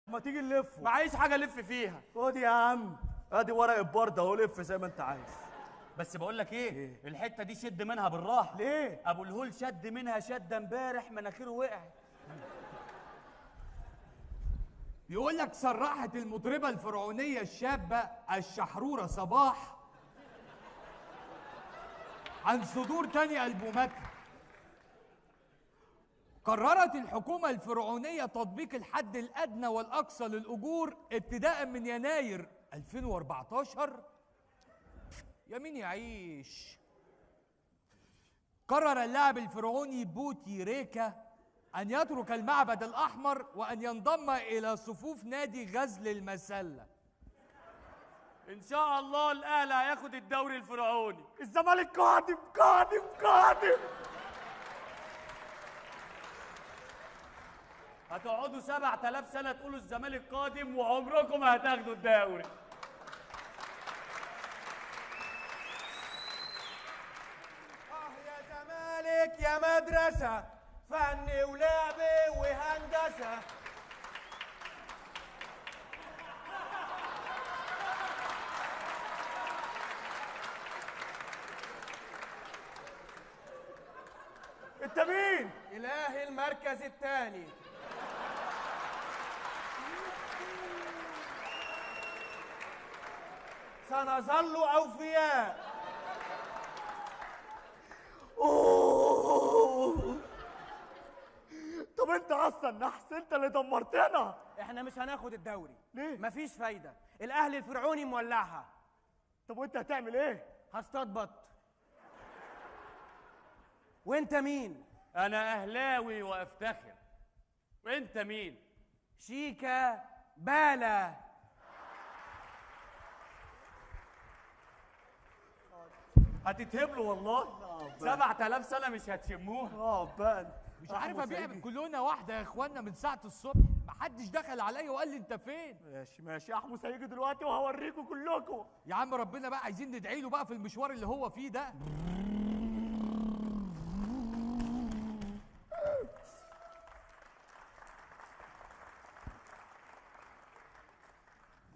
ما تيجي نلفه. معيش حاجه الف فيها. خد يا عم، ادي ورق البرد اهو، لف زي ما انت عايز. بس بقول لك ايه؟ الحته دي شد منها بالراحه. ليه؟ ابو الهول شد منها شده امبارح مناخيره وقعت. بيقول لك صرحت المطربة الفرعونية الشابة الشحرورة صباح عن صدور تاني ألبوماتها. قررت الحكومة الفرعونية تطبيق الحد الأدنى والأقصى للأجور ابتداء من يناير 2014. يمين يعيش. قرر اللاعب الفرعوني بوتي ريكا أن يترك المعبد الأحمر وأن ينضم إلى صفوف نادي غزل المسلة. ان شاء الله الاهلي هياخد الدوري الفرعوني. الزمالك قادم قادم قادم. هتقعدوا 7000 سنه تقولوا الزمالك قادم وعمركم ما هتاخدوا الدوري. يا زمالك يا مدرسة، فن ولعب وهندسة. انت مين؟ إله المركز الثاني. سنظل أوفياء. اوه. طب انت اصلا نحس، انت اللي دمرتنا. احنا مش هناخد الدوري. ليه؟ مفيش فايدة، الأهلي الفرعوني مولعها. طب وانت هتعمل ايه؟ هصطاد بط. وانت مين؟ انا اهلاوي وافتخر. وانت مين؟ شيكا بالا. هتتهبلوا والله. 7000 سنه مش هتشموها. بان مش عارف ابيع كلنا واحدة يا اخوانا من ساعة الصبح، محدش دخل عليا وقال لي انت فين. ماشي ماشي، احمس هيجي دلوقتي وهوريكم كلكم. يا عم ربنا بقى عايزين ندعي له بقى في المشوار اللي هو فيه ده.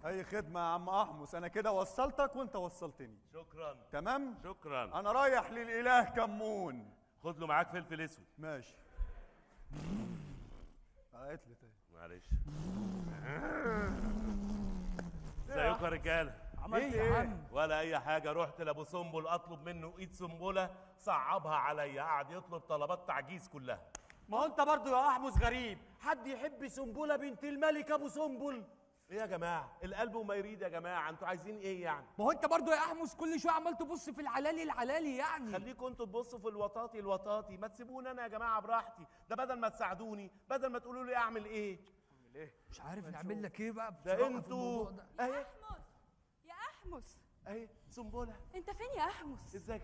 اي خدمه يا عم احمس، انا كده وصلتك وانت وصلتني. شكرا. تمام. شكرا. انا رايح للاله كمون. خد له معاك فلفل اسود. ماشي. قالت لي تاني. معلش. ازيكم يا رجاله؟ عملت يا ايه؟ عم؟ ولا اي حاجه. رحت لابو سنبل اطلب منه ايد سنبله، صعبها عليا، قعد يطلب طلبات تعجيز كلها. ما هو انت برضه يا احمس غريب، حد يحب سنبله بنت الملك ابو سنبل؟ ايه يا جماعه؟ القلب وما يريد يا جماعه، انتوا عايزين ايه يعني؟ ما هو انت برضو يا احمس كل شويه عمال تبص في العلالي العلالي يعني. خليكم انتوا تبصوا في الوطاطي الوطاطي، ما تسيبوني انا يا جماعه براحتي. ده بدل ما تساعدوني، بدل ما تقولوا لي اعمل ايه. مش عارف نعمل لك ايه بقى ده بصراحة في انتوا الموضوع ده. اهي أحمس يا أحمس، اهي سنبله. أنت فين يا أحمس؟ ازيك يا